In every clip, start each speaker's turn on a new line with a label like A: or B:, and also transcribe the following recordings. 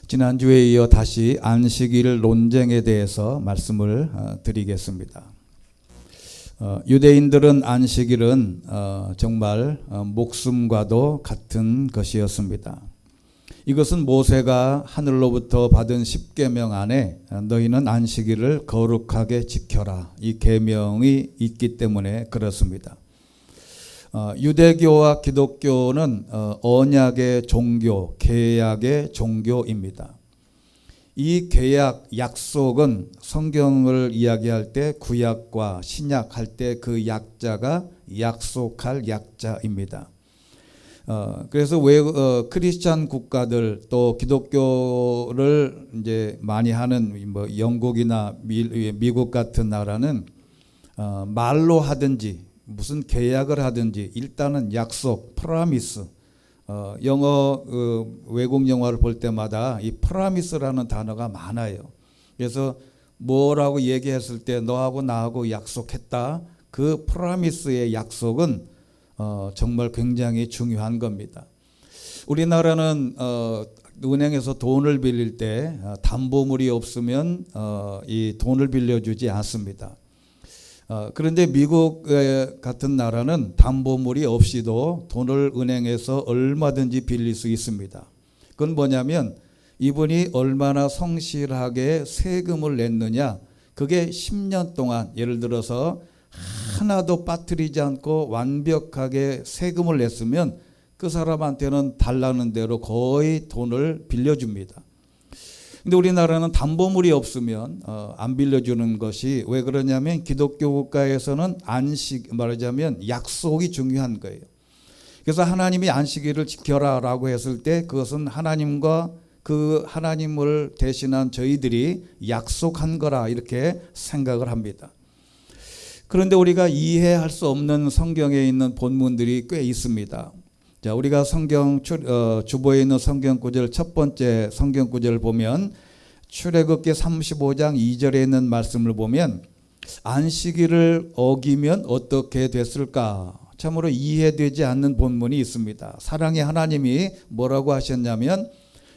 A: 지난주에 이어 다시 안식일 논쟁에 대해서 말씀을 드리겠습니다. 유대인들은 안식일은 정말 목숨과도 같은 것이었습니다. 이것은 모세가 하늘로부터 받은 십계명 안에 너희는 안식일을 거룩하게 지켜라, 이 계명이 있기 때문에 그렇습니다. 유대교와 기독교는 언약의 종교, 계약의 종교입니다. 이 계약, 약속은 성경을 이야기할 때 구약과 신약할 때 그 약자가 약속할 약자입니다. 그래서 왜 크리스찬 국가들 또 기독교를 이제 많이 하는 뭐 영국이나 미국 같은 나라는 말로 하든지 무슨 계약을 하든지 일단은 약속, 프라미스. 영어 외국 영화를 볼 때마다 이 프라미스라는 단어가 많아요. 그래서 뭐라고 얘기했을 때 너하고 나하고 약속했다. 그 프라미스의 약속은 정말 굉장히 중요한 겁니다. 우리나라는 은행에서 돈을 빌릴 때 담보물이 없으면 이 돈을 빌려주지 않습니다. 그런데 미국 같은 나라는 담보물이 없이도 돈을 은행에서 얼마든지 빌릴 수 있습니다. 그건 뭐냐면 이분이 얼마나 성실하게 세금을 냈느냐, 그게 10년 동안 예를 들어서 하나도 빠뜨리지 않고 완벽하게 세금을 냈으면 그 사람한테는 달라는 대로 거의 돈을 빌려줍니다. 근데 우리나라는 담보물이 없으면 안 빌려주는 것이 왜 그러냐면 기독교 국가에서는 안식, 말하자면 약속이 중요한 거예요. 그래서 하나님이 안식일을 지켜라라고 했을 때 그것은 하나님과 그 하나님을 대신한 저희들이 약속한 거라 이렇게 생각을 합니다. 그런데 우리가 이해할 수 없는 성경에 있는 본문들이 꽤 있습니다. 자, 우리가 성경 주보에 있는 성경 구절 첫 번째 성경 구절을 보면 출애굽기 35장 2절에 있는 말씀을 보면 안식일을 어기면 어떻게 됐을까? 참으로 이해되지 않는 본문이 있습니다. 사랑의 하나님이 뭐라고 하셨냐면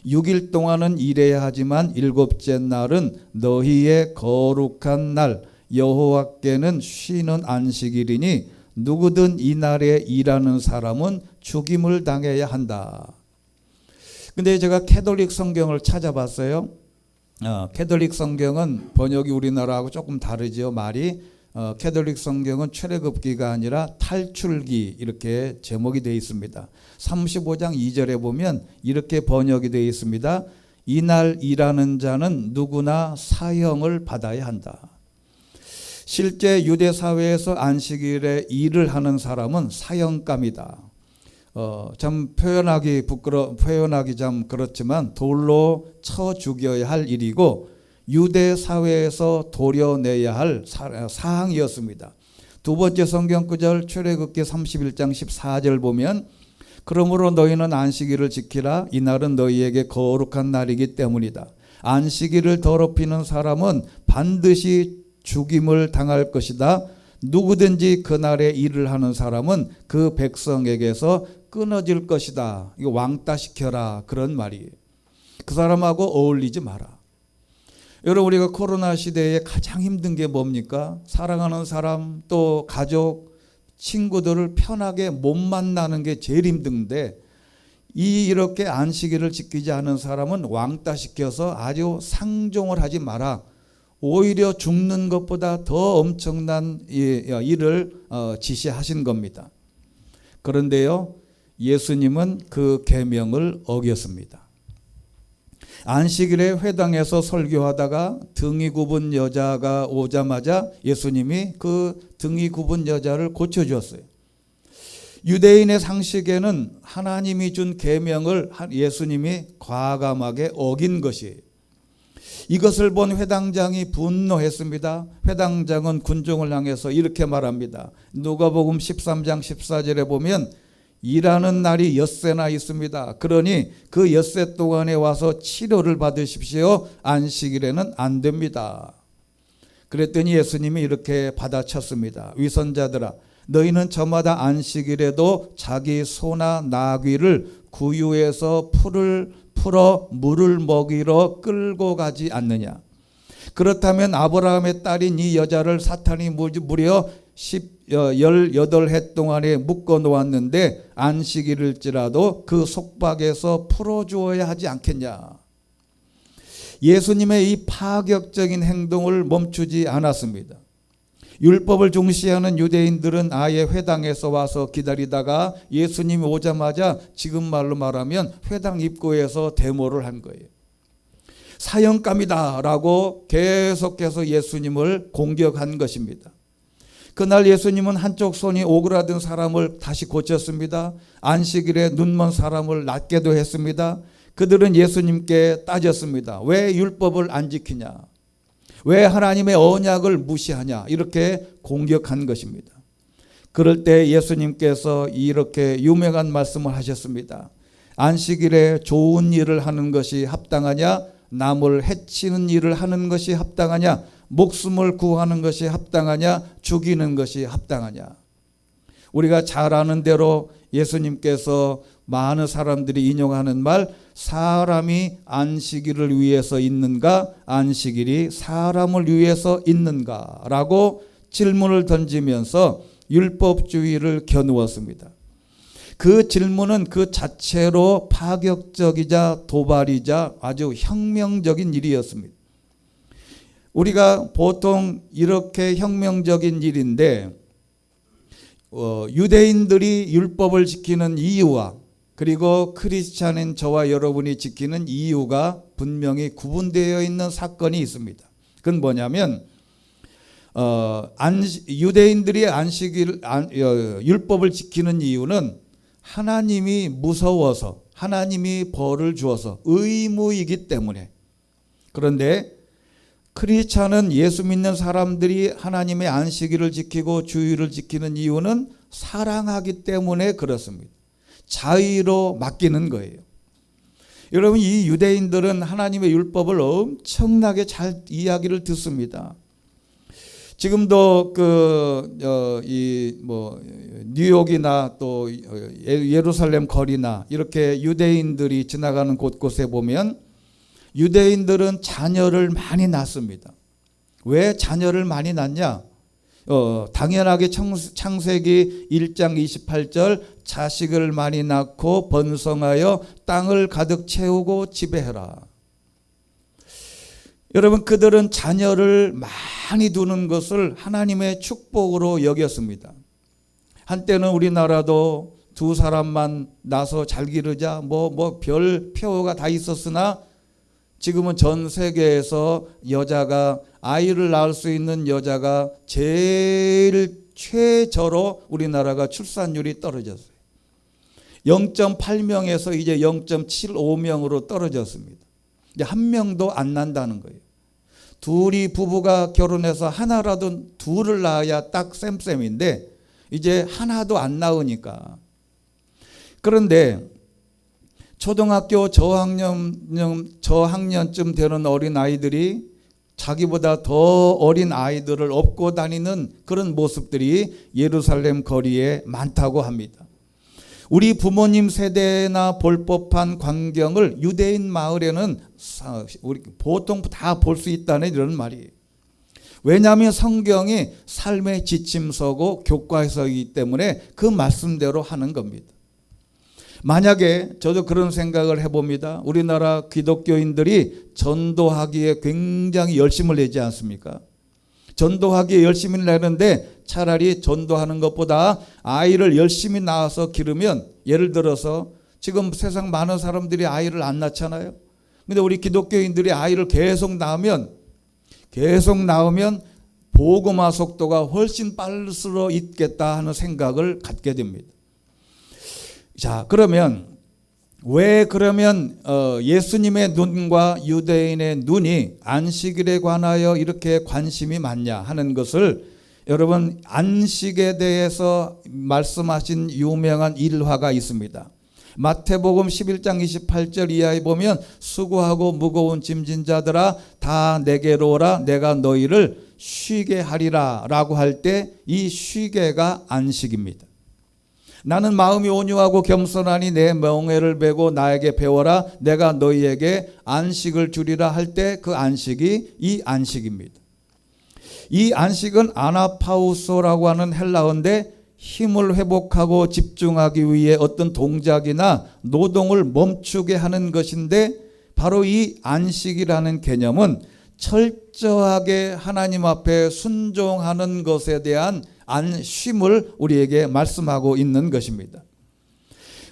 A: 6일 동안은 일해야 하지만 일곱째 날은 너희의 거룩한 날 여호와께는 쉬는 안식일이니 누구든 이날에 일하는 사람은 죽임을 당해야 한다. 근데 제가 캐톨릭 성경을 찾아봤어요. 캐톨릭 성경은 번역이 우리나라하고 조금 다르죠. 말이 캐톨릭 성경은 출애굽기가 아니라 탈출기 이렇게 제목이 되어 있습니다. 35장 2절에 보면 이렇게 번역이 되어 있습니다. 이날 일하는 자는 누구나 사형을 받아야 한다. 실제 유대 사회에서 안식일에 일을 하는 사람은 사형감이다. 참 표현하기 참 그렇지만 돌로 쳐 죽여야 할 일이고 유대 사회에서 도려내야 할 사항이었습니다. 두 번째 성경 구절 출애굽기 31장 14절 보면 그러므로 너희는 안식일을 지키라. 이날은 너희에게 거룩한 날이기 때문이다. 안식일을 더럽히는 사람은 반드시 죽임을 당할 것이다. 누구든지 그날에 일을 하는 사람은 그 백성에게서 끊어질 것이다. 이거 왕따시켜라 그런 말이에요. 그 사람하고 어울리지 마라. 여러분 우리가 코로나 시대에 가장 힘든 게 뭡니까? 사랑하는 사람 또 가족 친구들을 편하게 못 만나는 게 제일 힘든데 이렇게 안식일을 지키지 않은 사람은 왕따시켜서 아주 상종을 하지 마라. 오히려 죽는 것보다 더 엄청난 일을 지시하신 겁니다. 그런데요, 예수님은 그 계명을 어겼습니다. 안식일에 회당에서 설교하다가 등이 굽은 여자가 오자마자 예수님이 그 등이 굽은 여자를 고쳐주었어요. 유대인의 상식에는 하나님이 준 계명을 예수님이 과감하게 어긴 것이에요. 이것을 본 회당장이 분노했습니다. 회당장은 군중을 향해서 이렇게 말합니다. 누가복음 13장 14절에 보면 일하는 날이 엿새나 있습니다. 그러니 그 엿새 동안에 와서 치료를 받으십시오. 안식일에는 안 됩니다. 그랬더니 예수님이 이렇게 받아쳤습니다. 위선자들아, 너희는 저마다 안식일에도 자기 소나 나귀를 구유해서 풀을 풀어 물을 먹이러 끌고 가지 않느냐. 그렇다면 아브라함의 딸인 이 여자를 사탄이 무려 18해 동안에 묶어 놓았는데 안식일일지라도 그 속박에서 풀어주어야 하지 않겠냐. 예수님의 이 파격적인 행동을 멈추지 않았습니다. 율법을 중시하는 유대인들은 아예 회당에서 와서 기다리다가 예수님이 오자마자 지금 말로 말하면 회당 입구에서 데모를 한 거예요. 사형감이다 라고 계속해서 예수님을 공격한 것입니다. 그날 예수님은 한쪽 손이 오그라든 사람을 다시 고쳤습니다. 안식일에 눈먼 사람을 낫게도 했습니다. 그들은 예수님께 따졌습니다. 왜 율법을 안 지키냐? 왜 하나님의 언약을 무시하냐? 이렇게 공격한 것입니다. 그럴 때 예수님께서 이렇게 유명한 말씀을 하셨습니다. 안식일에 좋은 일을 하는 것이 합당하냐? 남을 해치는 일을 하는 것이 합당하냐? 목숨을 구하는 것이 합당하냐? 죽이는 것이 합당하냐? 우리가 잘 아는 대로 예수님께서 많은 사람들이 인용하는 말, 사람이 안식일을 위해서 있는가? 안식일이 사람을 위해서 있는가? 라고 질문을 던지면서 율법주의를 겨누었습니다. 그 질문은 그 자체로 파격적이자 도발이자 아주 혁명적인 일이었습니다. 우리가 보통 이렇게 혁명적인 일인데 유대인들이 율법을 지키는 이유와 그리고 크리스찬인 저와 여러분이 지키는 이유가 분명히 구분되어 있는 사건이 있습니다. 그건 뭐냐면 유대인들이 율법을 지키는 이유는 하나님이 무서워서, 하나님이 벌을 주어서 의무이기 때문에. 그런데 크리스찬은 예수 믿는 사람들이 하나님의 안식일을 지키고 주일을 지키는 이유는 사랑하기 때문에 그렇습니다. 자의로 맡기는 거예요. 여러분, 이 유대인들은 하나님의 율법을 엄청나게 잘 이야기를 듣습니다. 지금도 뉴욕이나 또 예루살렘 거리나 이렇게 유대인들이 지나가는 곳곳에 보면 유대인들은 자녀를 많이 낳습니다. 왜 자녀를 많이 낳냐? 당연하게 창세기 1장 28절 자식을 많이 낳고 번성하여 땅을 가득 채우고 지배해라. 여러분, 그들은 자녀를 많이 두는 것을 하나님의 축복으로 여겼습니다. 한때는 우리나라도 두 사람만 낳아서 잘 기르자 별 표어가 다 있었으나 지금은 전 세계에서 여자가 아이를 낳을 수 있는 여자가 제일 최저로 우리나라가 출산율이 떨어졌어요. 0.8명에서 이제 0.75명으로 떨어졌습니다. 이제 한 명도 안 난다는 거예요. 둘이 부부가 결혼해서 하나라도 둘을 낳아야 딱 쌤쌤인데 이제 하나도 안 낳으니까. 그런데 초등학교 저학년쯤 되는 어린 아이들이 자기보다 더 어린 아이들을 업고 다니는 그런 모습들이 예루살렘 거리에 많다고 합니다. 우리 부모님 세대나 볼 법한 광경을 유대인 마을에는 보통 다 볼 수 있다는 이런 말이에요. 왜냐하면 성경이 삶의 지침서고 교과서이기 때문에 그 말씀대로 하는 겁니다. 만약에 저도 그런 생각을 해봅니다. 우리나라 기독교인들이 전도하기에 굉장히 열심을 내지 않습니까? 전도하기에 열심히 내는데 차라리 전도하는 것보다 아이를 열심히 낳아서 기르면, 예를 들어서 지금 세상 많은 사람들이 아이를 안 낳잖아요. 근데 우리 기독교인들이 아이를 계속 낳으면 복음화 속도가 훨씬 빠를 수 있겠다 하는 생각을 갖게 됩니다. 자, 그러면 왜 예수님의 눈과 유대인의 눈이 안식일에 관하여 이렇게 관심이 많냐 하는 것을, 여러분, 안식에 대해서 말씀하신 유명한 일화가 있습니다. 마태복음 11장 28절 이하에 보면 수고하고 무거운 짐진 자들아 다 내게로 오라 내가 너희를 쉬게 하리라 라고 할 때 이 쉬게가 안식입니다. 나는 마음이 온유하고 겸손하니 내 멍에를 베고 나에게 배워라. 내가 너희에게 안식을 주리라 할 때 그 안식이 이 안식입니다. 이 안식은 아나파우소라고 하는 헬라어인데 힘을 회복하고 집중하기 위해 어떤 동작이나 노동을 멈추게 하는 것인데, 바로 이 안식이라는 개념은 철저하게 하나님 앞에 순종하는 것에 대한 안쉼을 우리에게 말씀하고 있는 것입니다.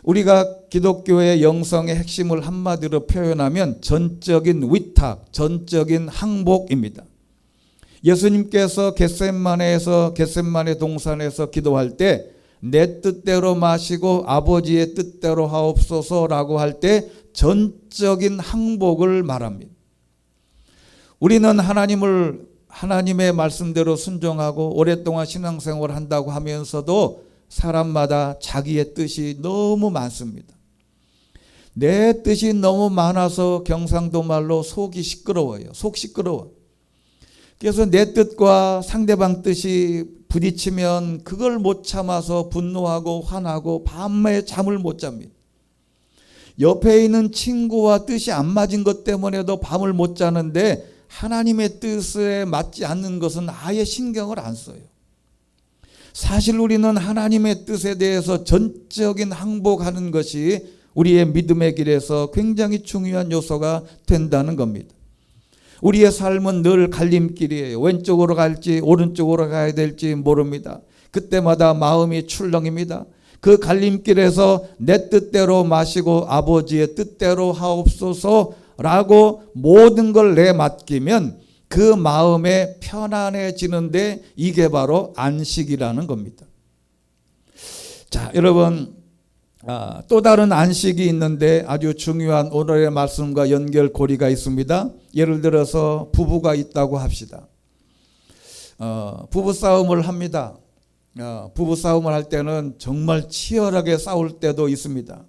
A: 우리가 기독교의 영성의 핵심을 한마디로 표현하면 전적인 위탁, 전적인 항복입니다. 예수님께서 겟세마네 동산에서 기도할 때 내 뜻대로 마시고 아버지의 뜻대로 하옵소서라고 할 때 전적인 항복을 말합니다. 우리는 하나님의 말씀대로 순종하고 오랫동안 신앙생활을 한다고 하면서도 사람마다 자기의 뜻이 너무 많습니다. 내 뜻이 너무 많아서 경상도 말로 속이 시끄러워요. 속 시끄러워. 그래서 내 뜻과 상대방 뜻이 부딪히면 그걸 못 참아서 분노하고 화나고 밤에 잠을 못 잡니다. 옆에 있는 친구와 뜻이 안 맞은 것 때문에도 밤을 못 자는데 하나님의 뜻에 맞지 않는 것은 아예 신경을 안 써요. 사실 우리는 하나님의 뜻에 대해서 전적인 항복하는 것이 우리의 믿음의 길에서 굉장히 중요한 요소가 된다는 겁니다. 우리의 삶은 늘 갈림길이에요. 왼쪽으로 갈지 오른쪽으로 가야 될지 모릅니다. 그때마다 마음이 출렁입니다. 그 갈림길에서 내 뜻대로 마시고 아버지의 뜻대로 하옵소서라고 모든 걸 내맡기면 그 마음에 편안해지는데, 이게 바로 안식이라는 겁니다. 자, 여러분, 또 다른 안식이 있는데 아주 중요한 오늘의 말씀과 연결고리가 있습니다. 예를 들어서 부부가 있다고 합시다. 부부싸움을 합니다. 부부싸움을 할 때는 정말 치열하게 싸울 때도 있습니다.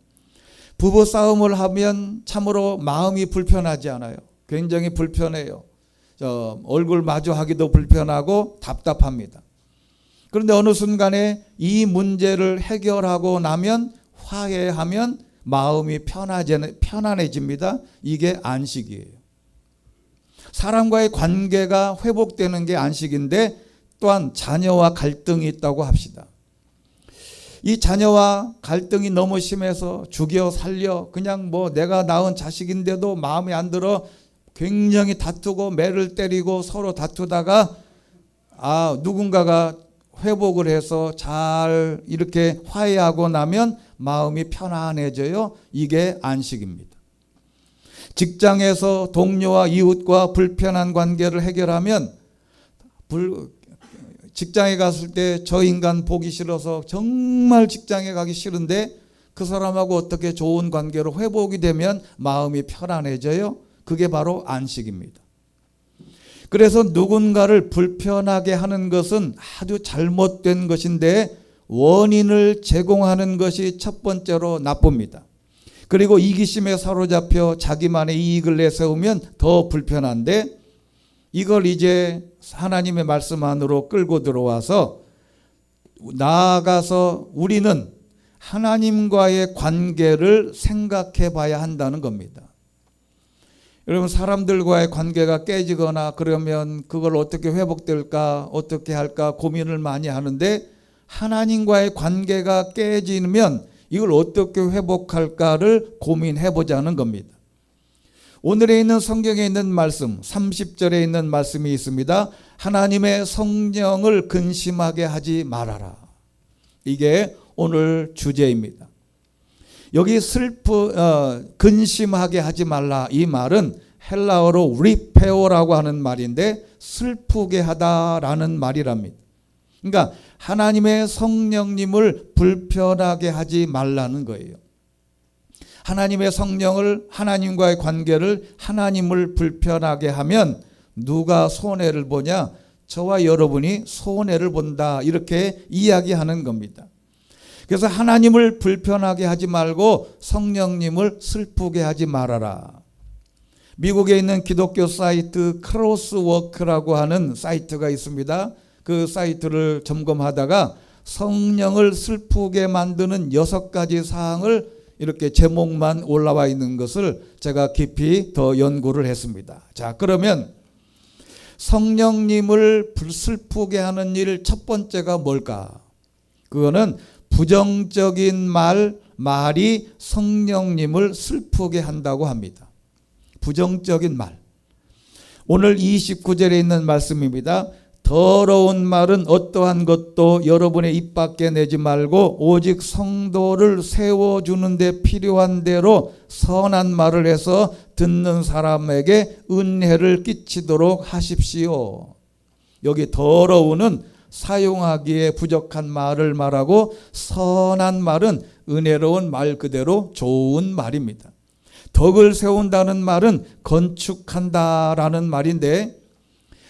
A: 부부싸움을 하면 참으로 마음이 불편하지 않아요. 굉장히 불편해요. 얼굴 마주하기도 불편하고 답답합니다. 그런데 어느 순간에 이 문제를 해결하고 나면, 화해하면 마음이 편안해집니다. 이게 안식이에요. 사람과의 관계가 회복되는 게 안식인데, 또한 자녀와 갈등이 있다고 합시다. 이 자녀와 갈등이 너무 심해서 죽여 살려 그냥 내가 낳은 자식인데도 마음에 안 들어 굉장히 다투고 매를 때리고 서로 다투다가 누군가가 회복을 해서 잘 이렇게 화해하고 나면 마음이 편안해져요. 이게 안식입니다. 직장에서 동료와 이웃과 불편한 관계를 해결하면, 직장에 갔을 때 저 인간 보기 싫어서 정말 직장에 가기 싫은데 그 사람하고 어떻게 좋은 관계로 회복이 되면 마음이 편안해져요. 그게 바로 안식입니다. 그래서 누군가를 불편하게 하는 것은 아주 잘못된 것인데, 원인을 제공하는 것이 첫 번째로 나쁩니다. 그리고 이기심에 사로잡혀 자기만의 이익을 내세우면 더 불편한데, 이걸 이제 하나님의 말씀 안으로 끌고 들어와서 나아가서 우리는 하나님과의 관계를 생각해 봐야 한다는 겁니다. 여러분, 사람들과의 관계가 깨지거나 그러면 그걸 어떻게 회복될까, 어떻게 할까 고민을 많이 하는데, 하나님과의 관계가 깨지면 이걸 어떻게 회복할까를 고민해 보자는 겁니다. 오늘에 있는 성경에 있는 말씀 30절에 있는 말씀이 있습니다. 하나님의 성령을 근심하게 하지 말아라. 이게 오늘 주제입니다. 여기 근심하게 하지 말라, 이 말은 헬라어로 리페오라고 하는 말인데 슬프게 하다라는 말이랍니다. 그러니까 하나님의 성령님을 불편하게 하지 말라는 거예요. 하나님의 성령을, 하나님과의 관계를, 하나님을 불편하게 하면 누가 손해를 보냐? 저와 여러분이 손해를 본다, 이렇게 이야기하는 겁니다. 그래서 하나님을 불편하게 하지 말고 성령님을 슬프게 하지 말아라. 미국에 있는 기독교 사이트 크로스워크라고 하는 사이트가 있습니다. 그 사이트를 점검하다가 성령을 슬프게 만드는 6가지 사항을 이렇게 제목만 올라와 있는 것을 제가 깊이 더 연구를 했습니다. 자, 그러면 성령님을 슬프게 하는 일 첫 번째가 뭘까? 그거는 부정적인 말이 성령님을 슬프게 한다고 합니다. 부정적인 말. 오늘 29절에 있는 말씀입니다. 더러운 말은 어떠한 것도 여러분의 입 밖에 내지 말고 오직 성도를 세워주는 데 필요한 대로 선한 말을 해서 듣는 사람에게 은혜를 끼치도록 하십시오. 여기 더러운은 사용하기에 부족한 말을 말하고, 선한 말은 은혜로운 말 그대로 좋은 말입니다. 덕을 세운다는 말은 건축한다라는 말인데,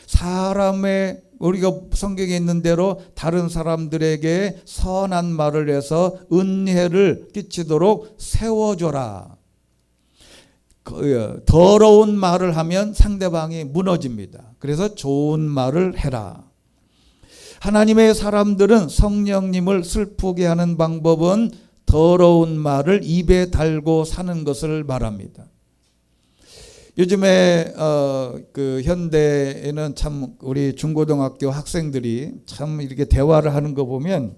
A: 사람의 우리가 성경에 있는 대로 다른 사람들에게 선한 말을 해서 은혜를 끼치도록 세워줘라. 더러운 말을 하면 상대방이 무너집니다. 그래서 좋은 말을 해라. 하나님의 사람들은 성령님을 슬프게 하는 방법은 더러운 말을 입에 달고 사는 것을 말합니다. 요즘에 그 현대에는 참 우리 중고등학교 학생들이 참 이렇게 대화를 하는 거 보면,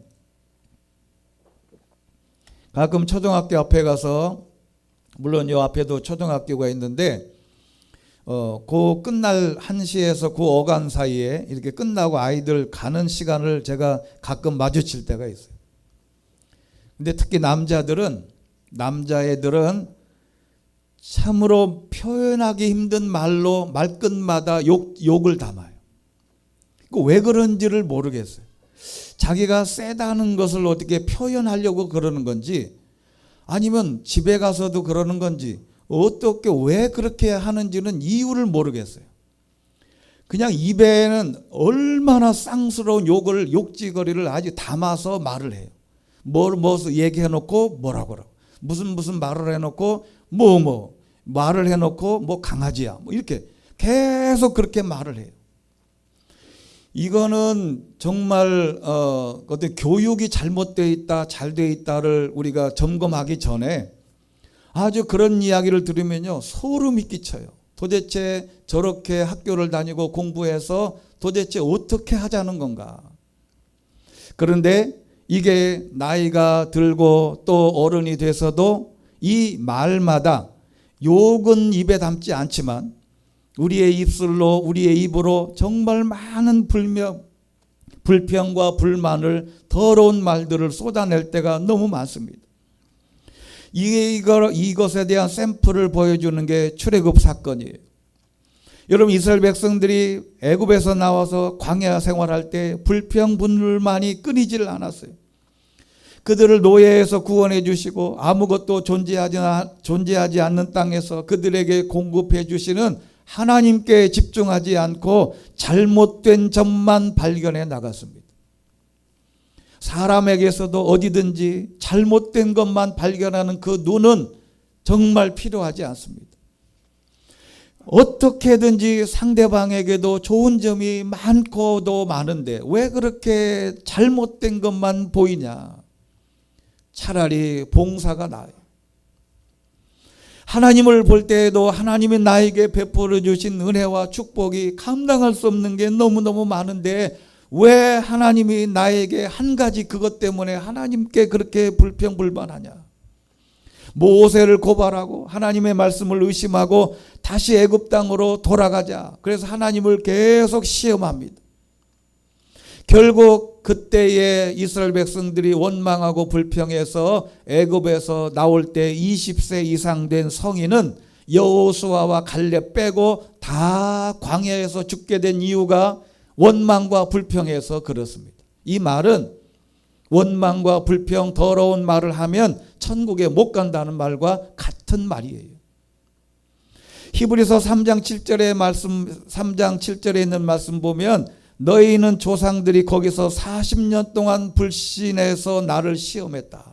A: 가끔 초등학교 앞에 가서, 물론 요 앞에도 초등학교가 있는데 그 끝날 1시에서 그 어간 사이에 이렇게 끝나고 아이들 가는 시간을 제가 가끔 마주칠 때가 있어요. 근데 특히 남자애들은 참으로 표현하기 힘든 말로 말끝마다 욕을 담아요. 왜 그런지를 모르겠어요. 자기가 세다는 것을 어떻게 표현하려고 그러는 건지, 아니면 집에 가서도 그러는 건지, 어떻게 왜 그렇게 하는지는 이유를 모르겠어요. 그냥 입에는 얼마나 쌍스러운 욕지거리를 아주 담아서 말을 해요. 무엇을 얘기해놓고 뭐라고 무슨 말을 해놓고 말을 해놓고 강아지야 이렇게 계속 그렇게 말을 해요. 이거는 정말 어떤 교육이 잘못되어 있다, 잘 되어 있다를 우리가 점검하기 전에 아주 그런 이야기를 들으면요 소름이 끼쳐요. 도대체 저렇게 학교를 다니고 공부해서 도대체 어떻게 하자는 건가. 그런데 이게 나이가 들고 또 어른이 돼서도 이 말마다 욕은 입에 담지 않지만 우리의 입술로, 우리의 입으로 정말 많은 불평과 불만을, 더러운 말들을 쏟아낼 때가 너무 많습니다. 이것에 대한 샘플을 보여주는 게 출애굽 사건이에요. 여러분, 이스라엘 백성들이 애굽에서 나와서 광야 생활할 때 불평불만이 끊이질 않았어요. 그들을 노예에서 구원해 주시고 아무것도 존재하지 않는 땅에서 그들에게 공급해 주시는 하나님께 집중하지 않고 잘못된 점만 발견해 나갔습니다. 사람에게서도 어디든지 잘못된 것만 발견하는 그 눈은 정말 필요하지 않습니다. 어떻게든지 상대방에게도 좋은 점이 많고도 많은데 왜 그렇게 잘못된 것만 보이냐. 차라리 봉사가 나아요. 하나님을 볼 때에도 하나님이 나에게 베풀어 주신 은혜와 축복이 감당할 수 없는 게 너무너무 많은데 왜 하나님이 나에게 한 가지 그것 때문에 하나님께 그렇게 불평불만하냐. 모세를 고발하고 하나님의 말씀을 의심하고 다시 애굽 땅으로 돌아가자. 그래서 하나님을 계속 시험합니다. 결국 그때의 이스라엘 백성들이 원망하고 불평해서 애굽에서 나올 때 20세 이상 된 성인은 여호수아와 갈렙 빼고 다 광야에서 죽게 된 이유가 원망과 불평해서 그렇습니다. 이 말은 원망과 불평, 더러운 말을 하면 천국에 못 간다는 말과 같은 말이에요. 히브리서 3장 7절에 있는 말씀 보면 너희는 조상들이 거기서 40년 동안 불신해서 나를 시험했다.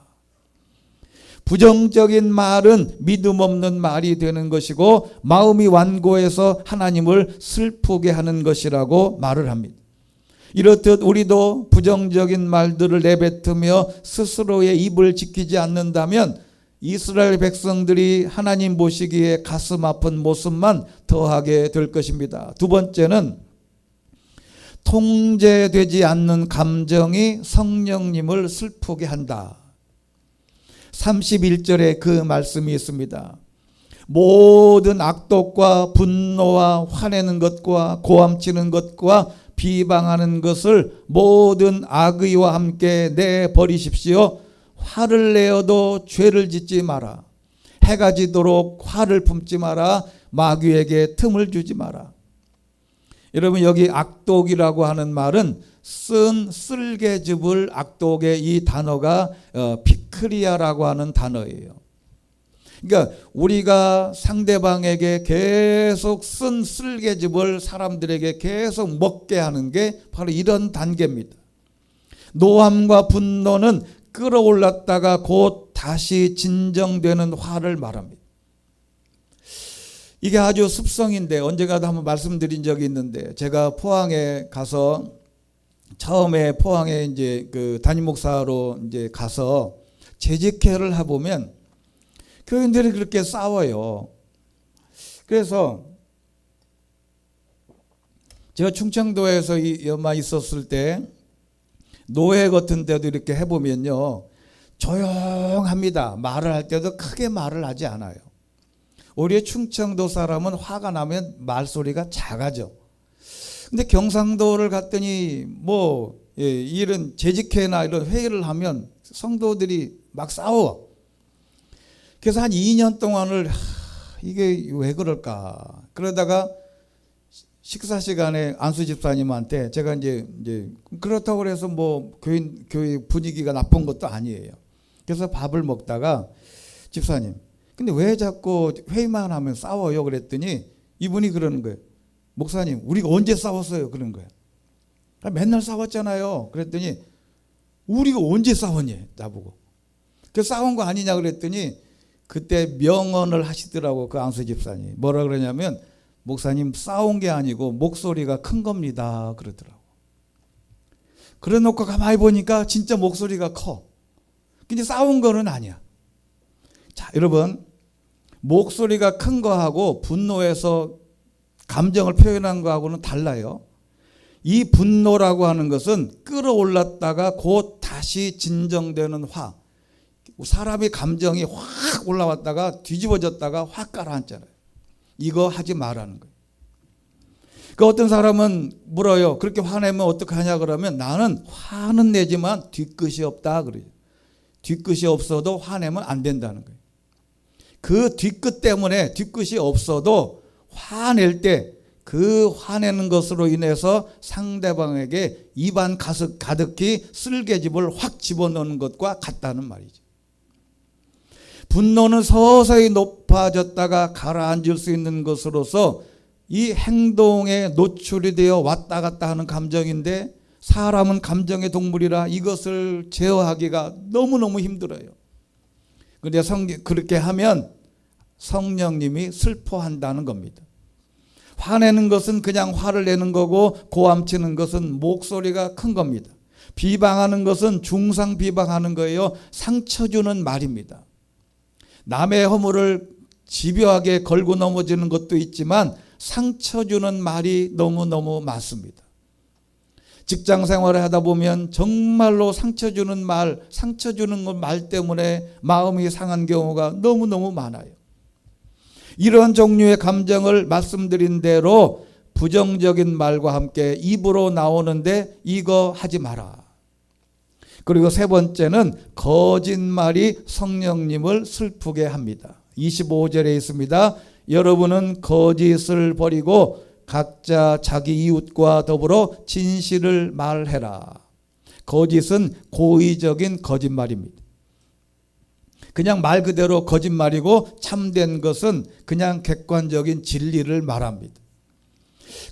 A: 부정적인 말은 믿음 없는 말이 되는 것이고 마음이 완고해서 하나님을 슬프게 하는 것이라고 말을 합니다. 이렇듯 우리도 부정적인 말들을 내뱉으며 스스로의 입을 지키지 않는다면 이스라엘 백성들이 하나님 보시기에 가슴 아픈 모습만 더하게 될 것입니다. 두 번째는 통제되지 않는 감정이 성령님을 슬프게 한다. 31절에 그 말씀이 있습니다. 모든 악독과 분노와 화내는 것과 고함치는 것과 비방하는 것을 모든 악의와 함께 내버리십시오. 화를 내어도 죄를 짓지 마라. 해가 지도록 화를 품지 마라. 마귀에게 틈을 주지 마라. 여러분, 여기 악독이라고 하는 말은 쓴 쓸개즙을 악독의 이 단어가 피크리아라고 하는 단어예요. 그러니까 우리가 상대방에게 계속 쓴 쓸개즙을 사람들에게 계속 먹게 하는 게 바로 이런 단계입니다. 노함과 분노는 끌어올랐다가 곧 다시 진정되는 화를 말합니다. 이게 아주 습성인데, 언젠가도 한번 말씀드린 적이 있는데, 제가 포항에 가서 처음에 포항에 이제 그 담임 목사로 이제 가서 재직회를 해보면 교인들이 그렇게 싸워요. 그래서 제가 충청도에서 얼마 있었을 때 노회 같은 데도 이렇게 해보면요, 조용합니다. 말을 할 때도 크게 말을 하지 않아요. 우리 충청도 사람은 화가 나면 말소리가 작아져. 근데 경상도를 갔더니 이런 재직회나 이런 회의를 하면 성도들이 막 싸워. 그래서 한 2년 동안을 이게 왜 그럴까? 그러다가 식사 시간에 안수 집사님한테 제가 이제 그렇다고 해서 교회 분위기가 나쁜 것도 아니에요. 그래서 밥을 먹다가 집사님, 근데 왜 자꾸 회의만 하면 싸워요? 그랬더니 이분이 그러는 거예요. 목사님, 우리가 언제 싸웠어요? 그런 거예요. 맨날 싸웠잖아요. 그랬더니 우리가 언제 싸웠니? 나보고. 그 싸운 거 아니냐 그랬더니 그때 명언을 하시더라고, 그 안수 집사님. 뭐라 그러냐면, 목사님, 싸운 게 아니고 목소리가 큰 겁니다. 그러더라고. 그래 놓고 가만히 보니까 진짜 목소리가 커. 근데 싸운 거는 아니야. 자, 여러분, 목소리가 큰 거하고 분노해서 감정을 표현한 거하고는 달라요. 이 분노라고 하는 것은 끌어올랐다가 곧 다시 진정되는 화. 사람의 감정이 확 올라왔다가 뒤집어졌다가 확 가라앉잖아요. 이거 하지 말라는 거예요. 그 어떤 사람은 물어요. 그렇게 화내면 어떡하냐 그러면, 나는 화는 내지만 뒤끝이 없다 그래요. 뒤끝이 없어도 화내면 안 된다는 거예요. 그 뒤끝 때문에, 뒤끝이 없어도 화낼 때 그 화내는 것으로 인해서 상대방에게 입안 가득히 쓸개즙을 확 집어넣는 것과 같다는 말이죠. 분노는 서서히 높아졌다가 가라앉을 수 있는 것으로서 이 행동에 노출이 되어 왔다 갔다 하는 감정인데, 사람은 감정의 동물이라 이것을 제어하기가 너무너무 힘들어요. 그런데 그렇게 하면 성령님이 슬퍼한다는 겁니다. 화내는 것은 그냥 화를 내는 거고, 고함치는 것은 목소리가 큰 겁니다. 비방하는 것은 중상 비방하는 거예요. 상처 주는 말입니다. 남의 허물을 집요하게 걸고 넘어지는 것도 있지만 상처 주는 말이 너무너무 많습니다. 직장 생활을 하다 보면 정말로 상처 주는 말 때문에 마음이 상한 경우가 너무너무 많아요. 이런 종류의 감정을 말씀드린 대로 부정적인 말과 함께 입으로 나오는데 이거 하지 마라. 그리고 세 번째는 거짓말이 성령님을 슬프게 합니다. 25절에 있습니다. 여러분은 거짓을 버리고 각자 자기 이웃과 더불어 진실을 말해라. 거짓은 고의적인 거짓말입니다. 그냥 말 그대로 거짓말이고, 참된 것은 그냥 객관적인 진리를 말합니다.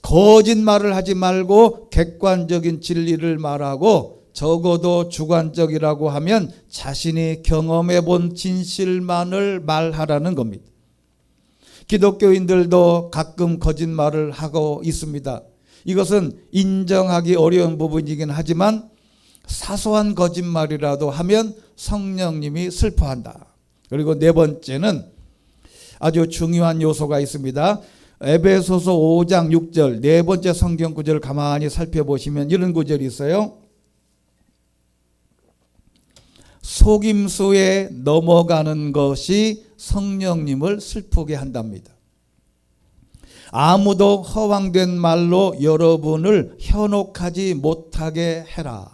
A: 거짓말을 하지 말고 객관적인 진리를 말하고, 적어도 주관적이라고 하면 자신이 경험해 본 진실만을 말하라는 겁니다. 기독교인들도 가끔 거짓말을 하고 있습니다. 이것은 인정하기 어려운 부분이긴 하지만 사소한 거짓말이라도 하면 성령님이 슬퍼한다. 그리고 네 번째는 아주 중요한 요소가 있습니다. 에베소서 5장 6절 네 번째 성경 구절을 가만히 살펴보시면 이런 구절이 있어요. 속임수에 넘어가는 것이 성령님을 슬프게 한답니다. 아무도 허황된 말로 여러분을 현혹하지 못하게 해라.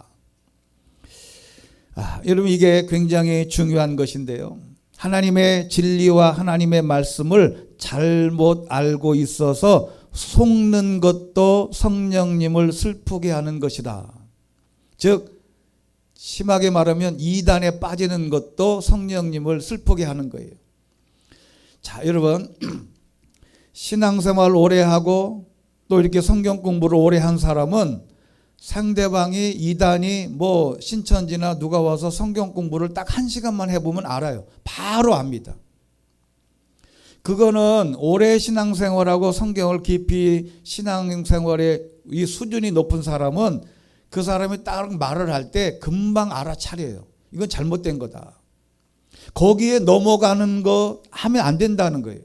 A: 여러분 이게 굉장히 중요한 것인데요. 하나님의 진리와 하나님의 말씀을 잘못 알고 있어서 속는 것도 성령님을 슬프게 하는 것이다. 즉 심하게 말하면 이단에 빠지는 것도 성령님을 슬프게 하는 거예요. 자, 여러분 신앙생활 오래 하고 또 이렇게 성경 공부를 오래 한 사람은 상대방이 이단이 뭐 신천지나 누가 와서 성경 공부를 딱 1시간만 해보면 알아요. 바로 압니다. 그거는 오래 신앙생활하고 성경을 깊이 신앙생활의 이 수준이 높은 사람은 그 사람이 딱 말을 할 때 금방 알아차려요. 이건 잘못된 거다. 거기에 넘어가는 거 하면 안 된다는 거예요.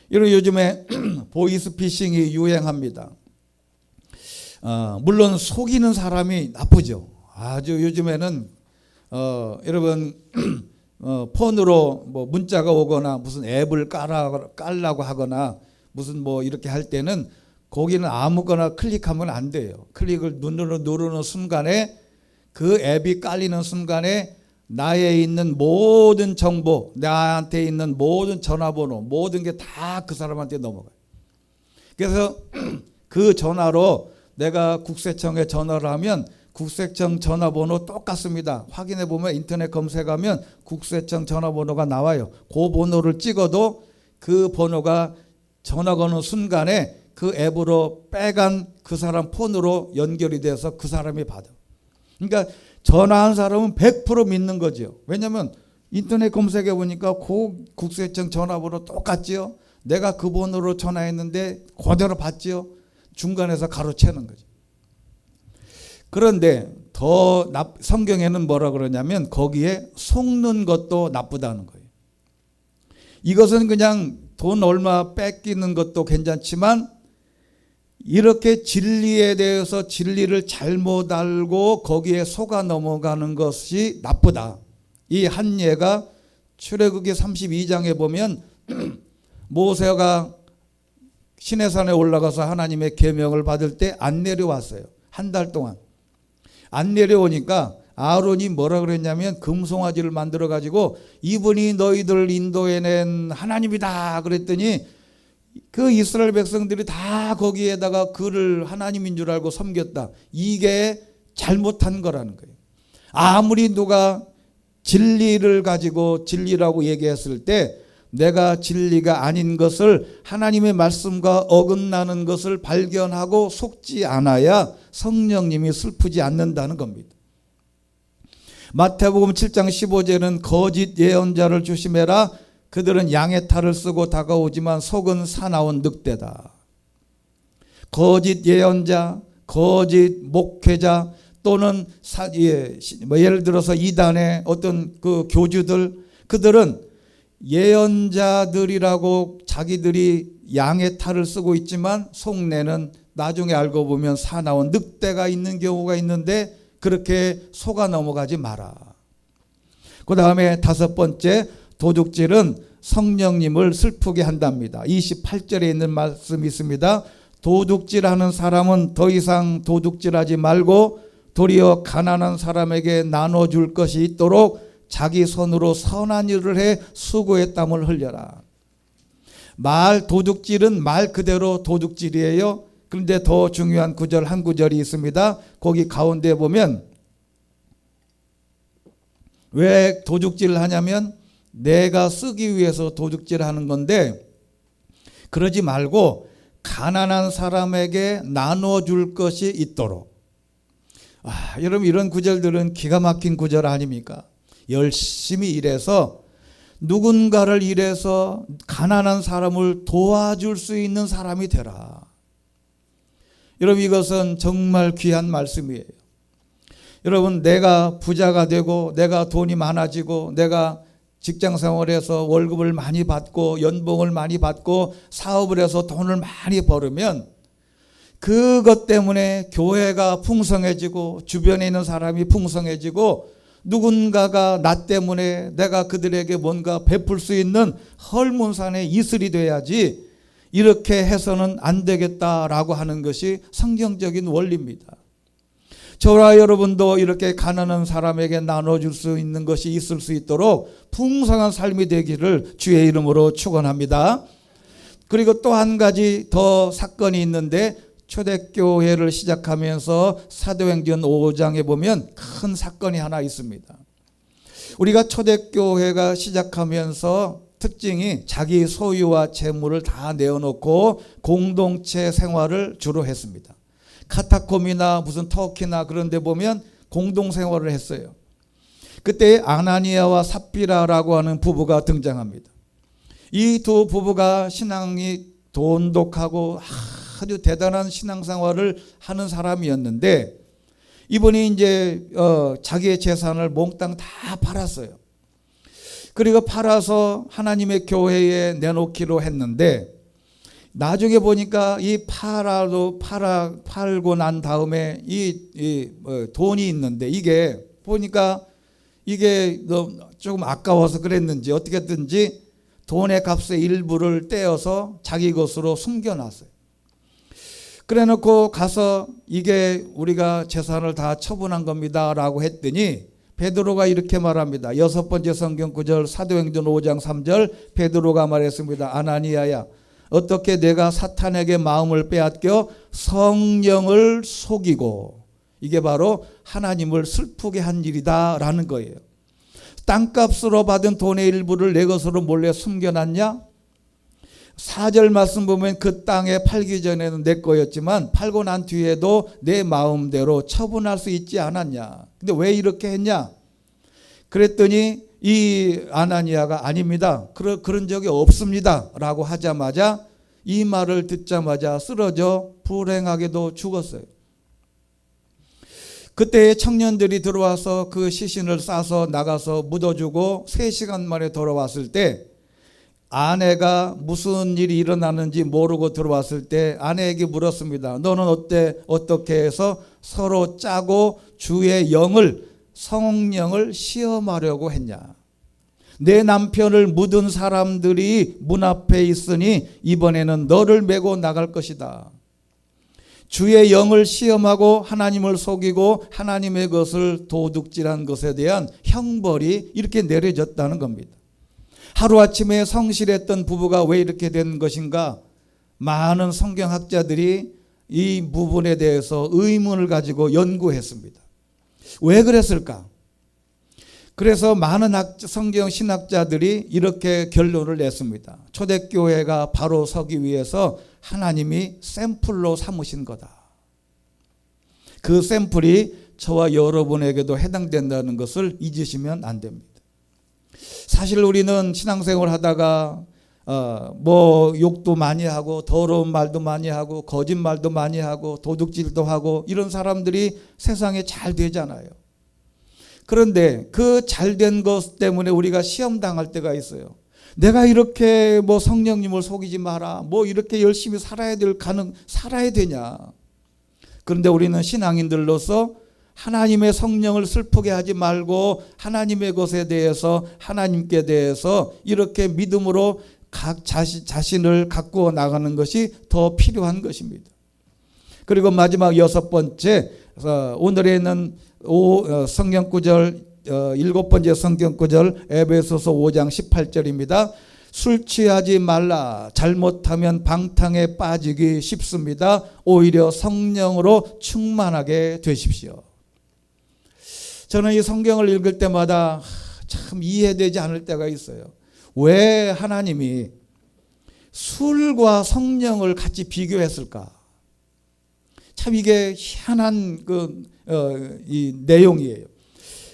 A: 이런 요즘에 보이스피싱이 유행합니다. 물론 속이는 사람이 나쁘죠. 아주 요즘에는 여러분 폰으로 뭐 문자가 오거나 무슨 앱을 깔라고 하거나 무슨 뭐 이렇게 할 때는 거기는 아무거나 클릭하면 안 돼요. 클릭을 눈으로 누르는 순간에 그 앱이 깔리는 순간에 나에 있는 모든 정보, 나한테 있는 모든 전화번호, 모든 게 다 그 사람한테 넘어가요. 그래서 그 전화로 내가 국세청에 전화를 하면 국세청 전화번호 똑같습니다. 확인해 보면 인터넷 검색하면 국세청 전화번호가 나와요. 그 번호를 찍어도 그 번호가 전화 거는 순간에 그 앱으로 빼간 그 사람 폰으로 연결이 돼서 그 사람이 받아. 그러니까 전화한 사람은 100% 믿는 거죠. 왜냐하면 인터넷 검색해 보니까 그 국세청 전화번호 똑같지요. 내가 그 번호로 전화했는데 그대로 받지요. 중간에서 가로채는 거죠. 그런데 더 성경에는 뭐라 그러냐면 거기에 속는 것도 나쁘다는 거예요. 이것은 그냥 돈 얼마 뺏기는 것도 괜찮지만 이렇게 진리에 대해서 진리를 잘못 알고 거기에 속아 넘어가는 것이 나쁘다. 이 한 예가 출애굽기 32장에 보면 모세가 시내산에 올라가서 하나님의 계명을 받을 때 안 내려왔어요. 한 달 동안. 안 내려오니까 아론이 뭐라 그랬냐면 금송아지를 만들어 가지고 이분이 너희들 인도해낸 하나님이다 그랬더니 그 이스라엘 백성들이 다 거기에다가 그를 하나님인 줄 알고 섬겼다. 이게 잘못한 거라는 거예요. 아무리 누가 진리를 가지고 진리라고 얘기했을 때 내가 진리가 아닌 것을 하나님의 말씀과 어긋나는 것을 발견하고 속지 않아야 성령님이 슬프지 않는다는 겁니다. 마태복음 7장 15절은 거짓 예언자를 조심해라. 그들은 양의 탈을 쓰고 다가오지만 속은 사나운 늑대다. 거짓 예언자, 거짓 목회자 또는 예를 들어서 이단의 어떤 그 교주들, 그들은 예언자들이라고 자기들이 양의 탈을 쓰고 있지만 속내는 나중에 알고 보면 사나운 늑대가 있는 경우가 있는데 그렇게 속아 넘어가지 마라. 그 다음에 다섯 번째, 도둑질은 성령님을 슬프게 한답니다. 28절에 있는 말씀이 있습니다. 도둑질하는 사람은 더 이상 도둑질하지 말고 도리어 가난한 사람에게 나눠줄 것이 있도록 자기 손으로 선한 일을 해 수고의 땀을 흘려라. 도둑질은 말 그대로 도둑질이에요. 그런데 더 중요한 구절 한 구절이 있습니다. 거기 가운데 보면 왜 도둑질을 하냐면 내가 쓰기 위해서 도둑질하는 건데 그러지 말고 가난한 사람에게 나눠줄 것이 있도록. 여러분 이런 구절들은 기가 막힌 구절 아닙니까? 열심히 일해서 누군가를 일해서 가난한 사람을 도와줄 수 있는 사람이 되라. 여러분, 이것은 정말 귀한 말씀이에요. 여러분, 내가 부자가 되고 내가 돈이 많아지고 내가 직장 생활에서 월급을 많이 받고 연봉을 많이 받고 사업을 해서 돈을 많이 벌으면 그것 때문에 교회가 풍성해지고 주변에 있는 사람이 풍성해지고 누군가가 나 때문에 내가 그들에게 뭔가 베풀 수 있는 헐문산의 이슬이 돼야지, 이렇게 해서는 안 되겠다라고 하는 것이 성경적인 원리입니다. 저와 여러분도 이렇게 가난한 사람에게 나눠줄 수 있는 것이 있을 수 있도록 풍성한 삶이 되기를 주의 이름으로 축원합니다. 그리고 또 한 가지 더 사건이 있는데, 초대교회를 시작하면서 사도행전 5장에 보면 큰 사건이 하나 있습니다. 우리가 초대교회가 시작하면서 특징이 자기 소유와 재물을 다 내어놓고 공동체 생활을 주로 했습니다. 카타콤이나 무슨 터키나 그런 데 보면 공동생활을 했어요. 그때 아나니아와 삽비라라고 하는 부부가 등장합니다. 이 두 부부가 신앙이 돈독하고 아주 대단한 신앙생활을 하는 사람이었는데, 이분이 이제 자기의 재산을 몽땅 다 팔았어요. 그리고 팔아서 하나님의 교회에 내놓기로 했는데, 나중에 보니까 이 팔고 난 다음에 이 돈이 있는데, 이게 보니까 이게 조금 아까워서 그랬는지 어떻게든지 돈의 값의 일부를 떼어서 자기 것으로 숨겨놨어요. 그래 놓고 가서 이게 우리가 재산을 다 처분한 겁니다 라고 했더니, 베드로가 이렇게 말합니다. 6번째 성경 구절, 사도행전 5장 3절, 베드로가 말했습니다. 아나니아야, 어떻게 내가 사탄에게 마음을 빼앗겨 성령을 속이고, 이게 바로 하나님을 슬프게 한 일이다 라는 거예요. 땅값으로 받은 돈의 일부를 내 것으로 몰래 숨겨놨냐? 4절 말씀 보면 그 땅에 팔기 전에는 내 거였지만 팔고 난 뒤에도 내 마음대로 처분할 수 있지 않았냐? 근데 왜 이렇게 했냐? 그랬더니 이 아나니아가 아닙니다, 그런 적이 없습니다 라고 하자마자, 이 말을 듣자마자 쓰러져 불행하게도 죽었어요. 그때 청년들이 들어와서 그 시신을 싸서 나가서 묻어주고 3시간 만에 돌아왔을 때, 아내가 무슨 일이 일어나는지 모르고 들어왔을 때 아내에게 물었습니다. 너는 어떻게 해서 서로 짜고 주의 영을, 성령을 시험하려고 했냐? 내 남편을 묻은 사람들이 문 앞에 있으니 이번에는 너를 메고 나갈 것이다. 주의 영을 시험하고 하나님을 속이고 하나님의 것을 도둑질한 것에 대한 형벌이 이렇게 내려졌다는 겁니다. 하루아침에 성실했던 부부가 왜 이렇게 된 것인가? 많은 성경학자들이 이 부분에 대해서 의문을 가지고 연구했습니다. 왜 그랬을까? 그래서 많은 성경 신학자들이 이렇게 결론을 냈습니다. 초대교회가 바로 서기 위해서 하나님이 샘플로 삼으신 거다. 그 샘플이 저와 여러분에게도 해당된다는 것을 잊으시면 안 됩니다. 사실 우리는 신앙생활 하다가 욕도 많이 하고 더러운 말도 많이 하고 거짓말도 많이 하고 도둑질도 하고 이런 사람들이 세상에 잘 되잖아요. 그런데 그 잘된 것 때문에 우리가 시험당할 때가 있어요. 내가 이렇게 성령님을 속이지 마라, 이렇게 열심히 살아야 되냐. 그런데 우리는 신앙인들로서 하나님의 성령을 슬프게 하지 말고 하나님의 것에 대해서, 하나님께 대해서 이렇게 믿음으로 각 자신을 갖고 나가는 것이 더 필요한 것입니다. 그리고 마지막 6번째, 오늘에 있는 성경구절, 7번째 성경구절, 에베소서 5장 18절입니다. 술 취하지 말라. 잘못하면 방탕에 빠지기 쉽습니다. 오히려 성령으로 충만하게 되십시오. 저는 이 성경을 읽을 때마다 참 이해되지 않을 때가 있어요. 왜 하나님이 술과 성령을 같이 비교했을까? 참 이게 희한한 이 내용이에요.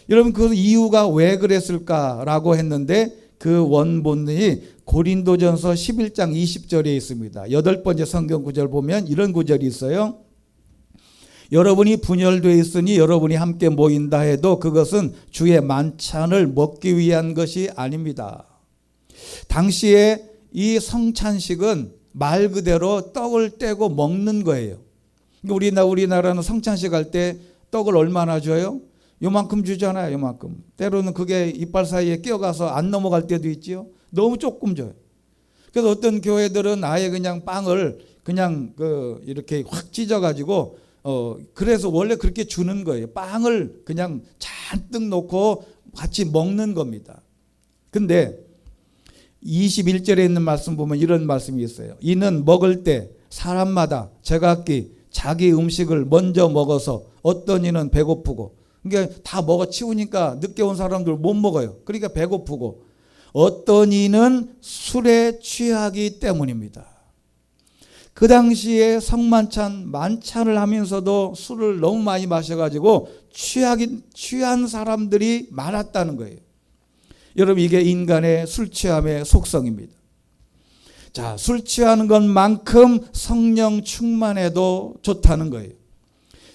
A: 여러분, 그 이유가 왜 그랬을까라고 했는데, 그 원본이 고린도전서 11장 20절에 있습니다. 8번째 성경 구절 보면 이런 구절이 있어요. 여러분이 분열되어 있으니 여러분이 함께 모인다 해도 그것은 주의 만찬을 먹기 위한 것이 아닙니다. 당시에 이 성찬식은 말 그대로 떡을 떼고 먹는 거예요. 우리나라는 성찬식 할 때 떡을 얼마나 줘요? 요만큼 주잖아요. 요만큼. 때로는 그게 이빨 사이에 끼어가서 안 넘어갈 때도 있지요. 너무 조금 줘요. 그래서 어떤 교회들은 아예 그냥 빵을 그냥 이렇게 확 찢어가지고 그래서 원래 그렇게 주는 거예요. 빵을 그냥 잔뜩 놓고 같이 먹는 겁니다. 근데 21절에 있는 말씀 보면 이런 말씀이 있어요. 이는 먹을 때 사람마다 제각기 자기 음식을 먼저 먹어서 어떤 이는 배고프고, 그러니까 다 먹어 치우니까 늦게 온 사람들 못 먹어요. 그러니까 배고프고, 어떤 이는 술에 취하기 때문입니다. 그 당시에 성만찬 만찬을 하면서도 술을 너무 많이 마셔가지고 취한 사람들이 많았다는 거예요. 여러분, 이게 인간의 술 취함의 속성입니다. 자, 술 취하는 것만큼 성령 충만해도 좋다는 거예요.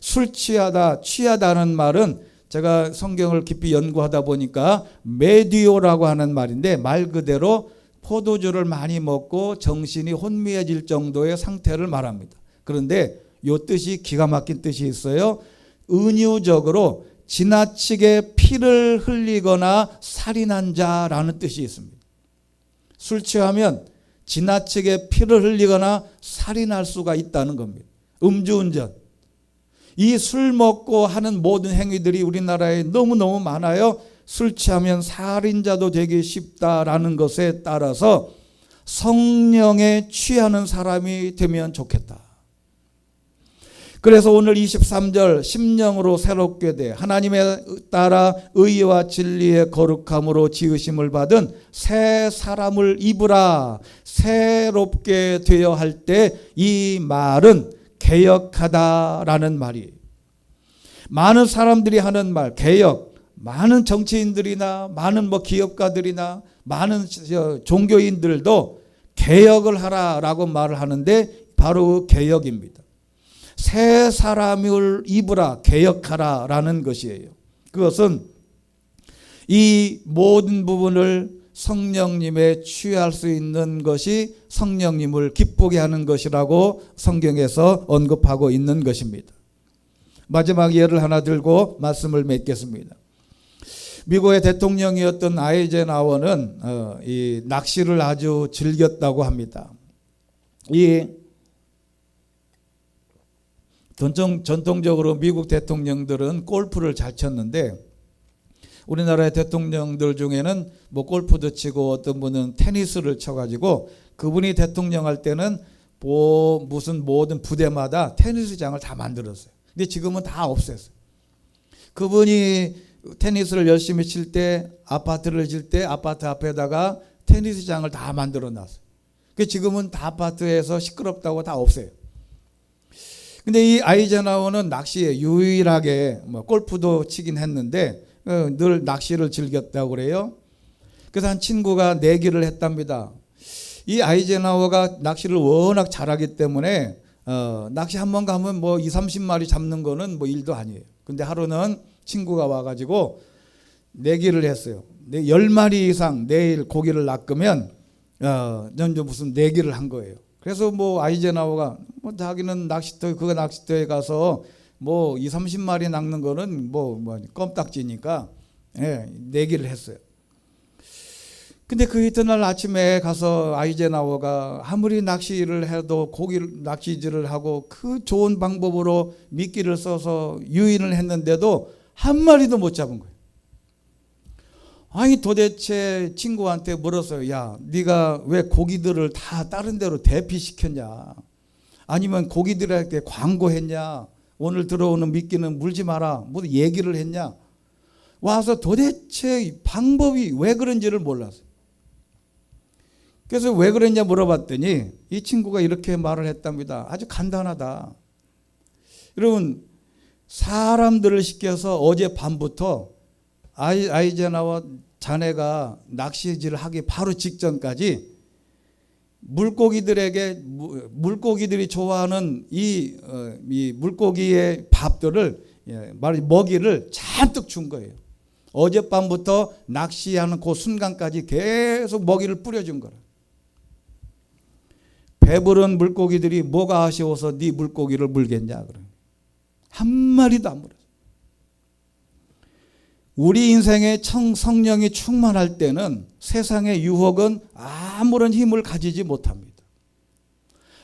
A: 술 취하다는 말은 제가 성경을 깊이 연구하다 보니까 메디오라고 하는 말인데, 말 그대로 포도주를 많이 먹고 정신이 혼미해질 정도의 상태를 말합니다. 그런데 이 뜻이 기가 막힌 뜻이 있어요. 은유적으로 지나치게 피를 흘리거나 살인한 자라는 뜻이 있습니다. 술 취하면 지나치게 피를 흘리거나 살인할 수가 있다는 겁니다. 음주운전. 이 술 먹고 하는 모든 행위들이 우리나라에 너무너무 많아요. 술 취하면 살인자도 되기 쉽다라는 것에 따라서 성령에 취하는 사람이 되면 좋겠다. 그래서 오늘 23절 심령으로 새롭게 돼 하나님에 따라 의와 진리의 거룩함으로 지으심을 받은 새 사람을 입으라. 새롭게 되어 할 때 이 말은 개혁하다라는 말이에요. 많은 사람들이 하는 말 개혁, 많은 정치인들이나 많은 기업가들이나 많은 종교인들도 개혁을 하라라고 말을 하는데 바로 개혁입니다. 새 사람을 입으라, 개혁하라라는 것이에요. 그것은 이 모든 부분을 성령님에 취할 수 있는 것이 성령님을 기쁘게 하는 것이라고 성경에서 언급하고 있는 것입니다. 마지막 예를 하나 들고 말씀을 맺겠습니다. 미국의 대통령이었던 아이젠하워는 이 낚시를 아주 즐겼다고 합니다. 이 전통적으로 미국 대통령들은 골프를 잘 쳤는데, 우리나라의 대통령들 중에는 골프도 치고 어떤 분은 테니스를 쳐가지고 그분이 대통령 할 때는 무슨 모든 부대마다 테니스장을 다 만들었어요. 근데 지금은 다 없앴어요. 그분이 테니스를 열심히 칠 때, 아파트를 질 때 아파트 앞에다가 테니스장을 다 만들어 놨어요. 지금은 다 아파트에서 시끄럽다고 다 없애요. 근데 이 아이젠하워는 낚시에 유일하게 골프도 치긴 했는데 늘 낚시를 즐겼다고 그래요. 그래서 한 친구가 내기를 했답니다. 이 아이젠하워가 낚시를 워낙 잘하기 때문에 낚시 한 번 가면 2, 30마리 잡는 거는 일도 아니에요. 근데 하루는 친구가 와가지고 내기를 했어요. 10마리 이상 내일 고기를 낚으면 먼저 무슨 내기를 한 거예요. 그래서 아이젠하워가 자기는 낚시터에 가서 2, 30마리 낚는 거는 껌딱지니까 내기를 했어요. 근데 그 이튿날 아침에 가서 아이젠하워가 아무리 낚시를 해도 낚시질을 하고 그 좋은 방법으로 미끼를 써서 유인을 했는데도 한 마리도 못 잡은 거예요. 아니 도대체 친구한테 물었어요. 야, 네가 왜 고기들을 다 다른 데로 대피시켰냐? 아니면 고기들에게 광고했냐? 오늘 들어오는 미끼는 물지 마라. 얘기를 했냐? 와서 도대체 방법이 왜 그런지를 몰랐어요. 그래서 왜 그랬냐 물어봤더니 이 친구가 이렇게 말을 했답니다. 아주 간단하다. 여러분, 사람들을 시켜서 어제 밤부터 아이젠하워 자네가 낚시질을 하기 바로 직전까지 물고기들이 좋아하는 이 물고기의 밥들을 먹이를 잔뜩 준 거예요. 어젯밤부터 낚시하는 그 순간까지 계속 먹이를 뿌려준 거라. 배부른 물고기들이 뭐가 아쉬워서 네 물고기를 물겠냐 그래. 한 마리도 안 물었어. 우리 인생에 성령이 충만할 때는 세상의 유혹은 아무런 힘을 가지지 못합니다.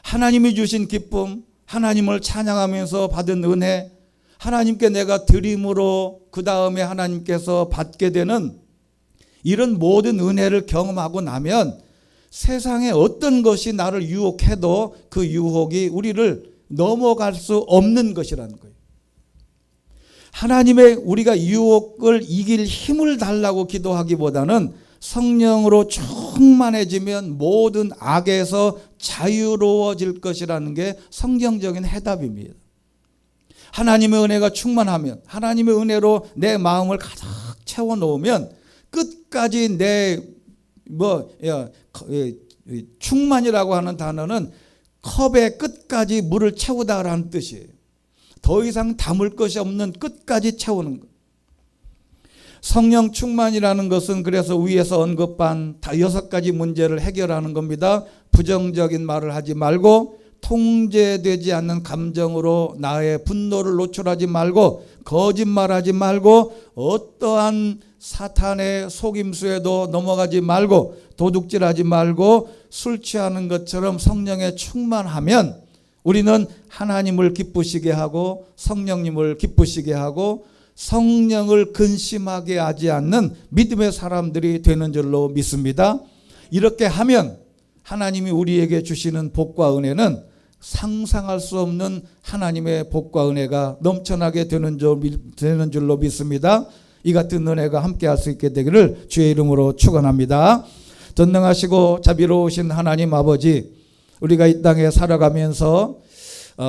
A: 하나님이 주신 기쁨, 하나님을 찬양하면서 받은 은혜, 하나님께 내가 드림으로 그 다음에 하나님께서 받게 되는 이런 모든 은혜를 경험하고 나면 세상에 어떤 것이 나를 유혹해도 그 유혹이 우리를 넘어갈 수 없는 것이라는 거예요. 하나님의 우리가 유혹을 이길 힘을 달라고 기도하기보다는 성령으로 충만해지면 모든 악에서 자유로워질 것이라는 게 성경적인 해답입니다. 하나님의 은혜가 충만하면, 하나님의 은혜로 내 마음을 가득 채워놓으면 끝까지 충만이라고 하는 단어는 컵의 끝까지 물을 채우다라는 뜻이에요. 더 이상 담을 것이 없는 끝까지 채우는 것. 성령 충만이라는 것은 그래서 위에서 언급한 6가지 문제를 해결하는 겁니다. 부정적인 말을 하지 말고, 통제되지 않는 감정으로 나의 분노를 노출하지 말고, 거짓말하지 말고, 어떠한 사탄의 속임수에도 넘어가지 말고, 도둑질하지 말고, 술 취하는 것처럼 성령에 충만하면 우리는 하나님을 기쁘시게 하고 성령님을 기쁘시게 하고 성령을 근심하게 하지 않는 믿음의 사람들이 되는 줄로 믿습니다. 이렇게 하면 하나님이 우리에게 주시는 복과 은혜는 상상할 수 없는 하나님의 복과 은혜가 넘쳐나게 되는 줄로 믿습니다. 이 같은 은혜가 함께할 수 있게 되기를 주의 이름으로 축원합니다. 전능하시고 자비로우신 하나님 아버지, 우리가 이 땅에 살아가면서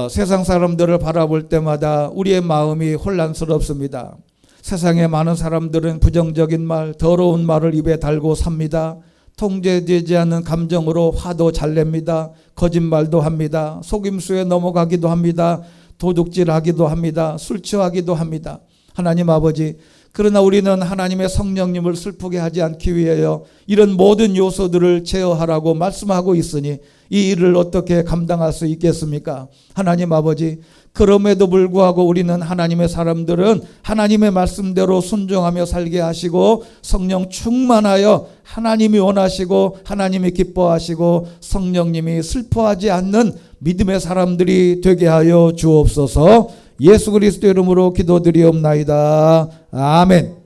A: 세상 사람들을 바라볼 때마다 우리의 마음이 혼란스럽습니다. 세상에 많은 사람들은 부정적인 말, 더러운 말을 입에 달고 삽니다. 통제되지 않는 감정으로 화도 잘 냅니다. 거짓말도 합니다. 속임수에 넘어가기도 합니다. 도둑질하기도 합니다. 술 취하기도 합니다. 하나님 아버지, 그러나 우리는 하나님의 성령님을 슬프게 하지 않기 위하여 이런 모든 요소들을 제어하라고 말씀하고 있으니 이 일을 어떻게 감당할 수 있겠습니까? 하나님 아버지, 그럼에도 불구하고 우리는 하나님의 사람들은 하나님의 말씀대로 순종하며 살게 하시고 성령 충만하여 하나님이 원하시고 하나님이 기뻐하시고 성령님이 슬퍼하지 않는 믿음의 사람들이 되게 하여 주옵소서. 예수 그리스도 이름으로 기도드리옵나이다. 아멘.